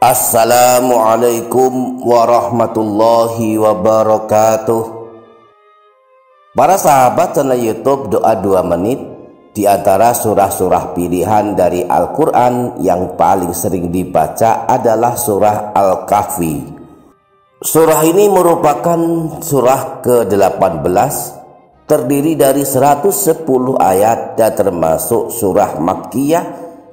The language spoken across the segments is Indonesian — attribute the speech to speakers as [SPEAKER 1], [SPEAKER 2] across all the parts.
[SPEAKER 1] Assalamualaikum warahmatullahi wabarakatuh. Para sahabat channel YouTube Doa 2 Menit, di antara surah-surah pilihan dari Al-Quran yang paling sering dibaca adalah surah Al-Kahfi. Surah ini merupakan surah ke-18, terdiri dari 110 ayat dan termasuk surah Makkiyah,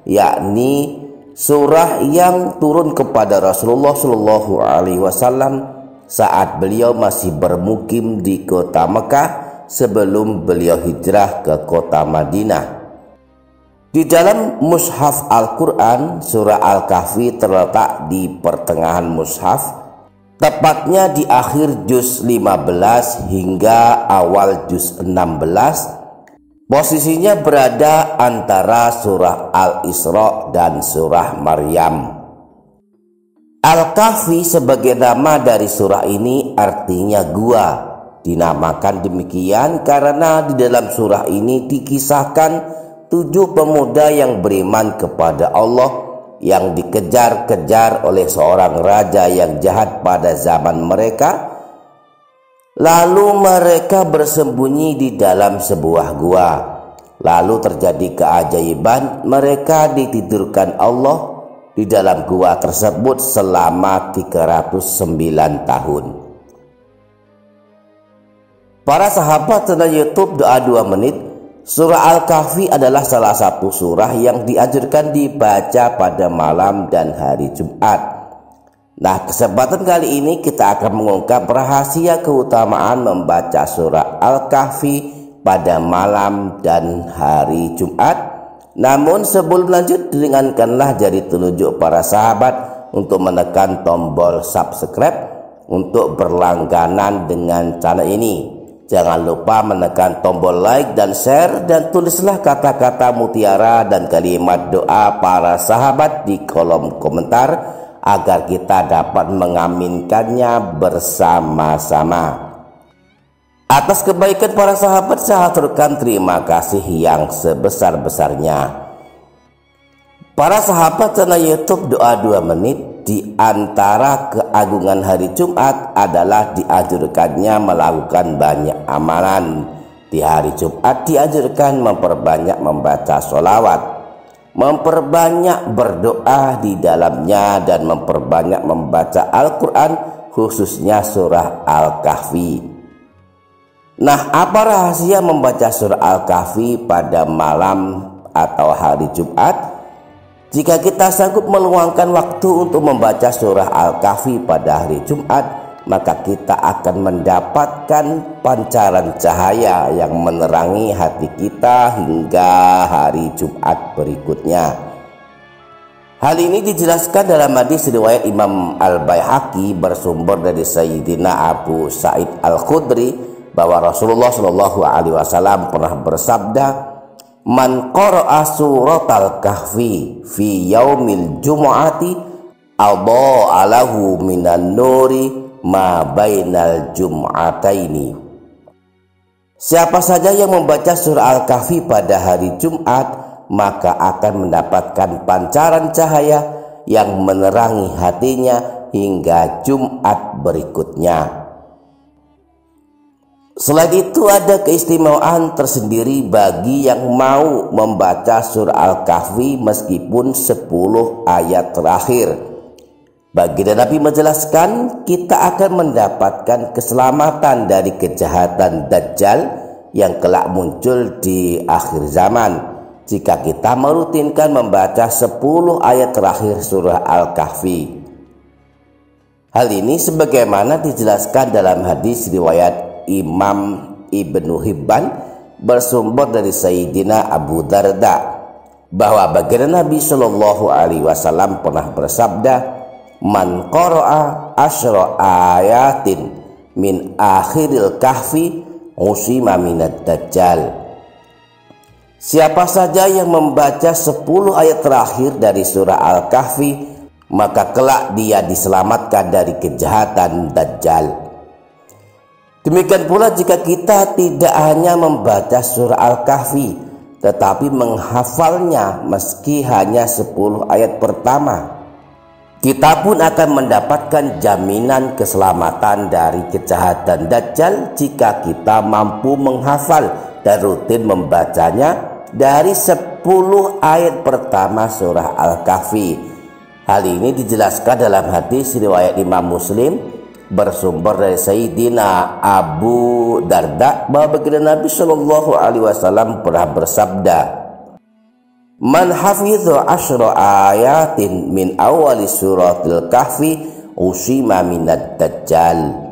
[SPEAKER 1] yakni surah yang turun kepada Rasulullah Shallallahu Alaihi Wasallam saat beliau masih bermukim di kota Mekah sebelum beliau hijrah ke kota Madinah. Di dalam mushaf Al-Quran, surah Al-Kahfi terletak di pertengahan mushaf, tepatnya di akhir juz 15 hingga awal juz 16. Posisinya berada antara surah Al-Isra dan surah Maryam. Al-Kahfi sebagai nama dari surah ini artinya gua. Dinamakan demikian karena di dalam surah ini dikisahkan 7 pemuda yang beriman kepada Allah yang dikejar-kejar oleh seorang raja yang jahat pada zaman mereka. Lalu mereka bersembunyi di dalam sebuah gua. Lalu terjadi keajaiban, mereka ditidurkan Allah di dalam gua tersebut selama 309 tahun. Para sahabat channel YouTube Doa 2 Menit, surah Al-Kahfi adalah salah satu surah yang dianjurkan dibaca pada malam dan hari Jumat. Nah, kesempatan kali ini kita akan mengungkap rahasia keutamaan membaca surah Al-Kahfi pada malam dan hari Jumat. Namun sebelum lanjut, ringankanlah jari telunjuk para sahabat untuk menekan tombol subscribe untuk berlangganan dengan channel ini. Jangan lupa menekan tombol like dan share, dan tulislah kata-kata mutiara dan kalimat doa para sahabat di kolom komentar agar kita dapat mengaminkannya bersama-sama. Atas kebaikan para sahabat, saya haturkan terima kasih yang sebesar-besarnya. Para sahabat channel YouTube Doa 2 Menit, di antara keagungan hari Jumat adalah dianjurkannya melakukan banyak amalan. Di hari Jumat dianjurkan memperbanyak membaca sholawat, memperbanyak berdoa di dalamnya, dan memperbanyak membaca Al-Quran, khususnya surah Al-Kahfi. Nah, apa rahasia membaca surah Al-Kahfi pada malam atau hari Jumat? Jika kita sanggup meluangkan waktu untuk membaca surah Al-Kahfi pada hari Jumat, maka kita akan mendapatkan pancaran cahaya yang menerangi hati kita hingga hari Jumat berikutnya. Hal ini dijelaskan dalam hadis riwayat Imam Al-Baihaqi bersumber dari Sayyidina Abu Sa'id Al-Khudri bahwa Rasulullah Shallallahu Alaihi Wasallam pernah bersabda, "Man qara'a suratal kahfi fi yaumil jumu'ati adha'a lahu minan nuri ma bainal jum'ataini." Siapa saja yang membaca surah Al-Kahfi pada hari Jumat, maka akan mendapatkan pancaran cahaya yang menerangi hatinya hingga Jumat berikutnya. Selain itu, ada keistimewaan tersendiri bagi yang mau membaca surah Al-Kahfi meskipun 10 ayat terakhir. Baginda Nabi menjelaskan, kita akan mendapatkan keselamatan dari kejahatan Dajjal yang kelak muncul di akhir zaman jika kita merutinkan membaca 10 ayat terakhir surah Al-Kahfi. Hal ini sebagaimana dijelaskan dalam hadis riwayat Imam Ibnu Hibban bersumber dari Sayyidina Abu Darda bahwa baginda Nabi Shallallahu Alaihi Wasallam pernah bersabda, "Man qara'a asyra ayatin min akhiril kahfi usima minad dajjal." Siapa saja yang membaca 10 ayat terakhir dari surah Al-Kahfi, maka kelak dia diselamatkan dari kejahatan Dajjal. Demikian pula jika kita tidak hanya membaca surah Al-Kahfi, tetapi menghafalnya meski hanya 10 ayat pertama. Kita pun akan mendapatkan jaminan keselamatan dari kejahatan Dajjal jika kita mampu menghafal dan rutin membacanya dari 10 ayat pertama surah Al-Kahfi. Hal ini dijelaskan dalam hadis riwayat Imam Muslim bersumber dari Sayyidina Abu Darda bahwa baginda Nabi Shallallahu Alaihi Wasallam pernah bersabda, "Man hafidhu asyra ayatin min awali suratil kahfi usima minad dajjal."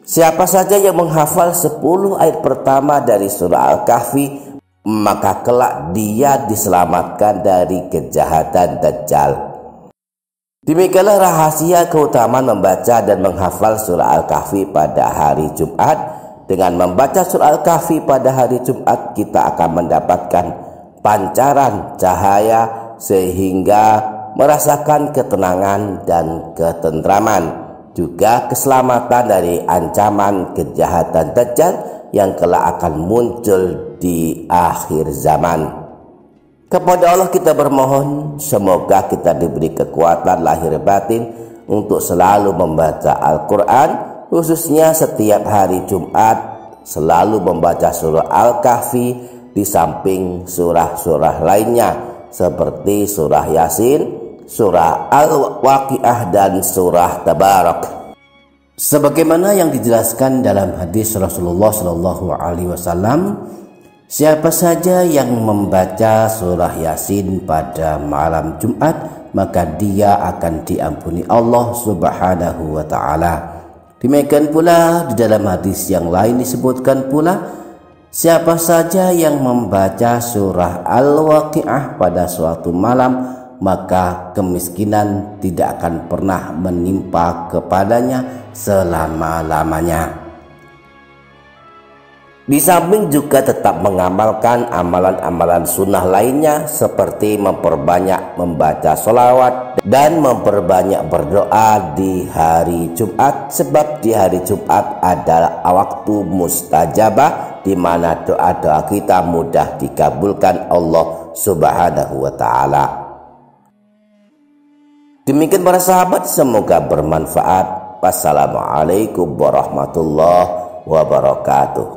[SPEAKER 1] Siapa saja yang menghafal 10 ayat pertama dari surah Al-Kahfi, maka kelak dia diselamatkan dari kejahatan Dajjal. Demikianlah rahasia keutamaan membaca dan menghafal surah Al-Kahfi pada hari Jumat. Dengan membaca surah Al-Kahfi pada hari Jumat, kita akan mendapatkan pancaran cahaya sehingga merasakan ketenangan dan ketentraman, juga keselamatan dari ancaman kejahatan Dajjal yang kelak akan muncul di akhir zaman. Kepada Allah kita bermohon, semoga kita diberi kekuatan lahir batin untuk selalu membaca Al-Quran, khususnya setiap hari Jumat selalu membaca surah Al-Kahfi di samping surah-surah lainnya seperti surah Yasin, surah Al-Waqiah, dan surah Tabarak. Sebagaimana yang dijelaskan dalam hadis Rasulullah Shallallahu Alaihi Wasallam, siapa saja yang membaca surah Yasin pada malam Jumat, maka dia akan diampuni Allah Subhanahu wa Ta'ala. Demikian pula di dalam hadis yang lain disebutkan pula, siapa saja yang membaca surah Al-Waqiah pada suatu malam, maka kemiskinan tidak akan pernah menimpa kepadanya selama-lamanya. Di samping juga tetap mengamalkan amalan-amalan sunnah lainnya seperti memperbanyak membaca sholawat dan memperbanyak berdoa di hari Jumat, sebab di hari Jumat adalah waktu mustajabah di mana doa-doa kita mudah dikabulkan Allah Subhanahu wa Ta'ala. Demikian para sahabat, semoga bermanfaat. Wassalamualaikum warahmatullahi wabarakatuh.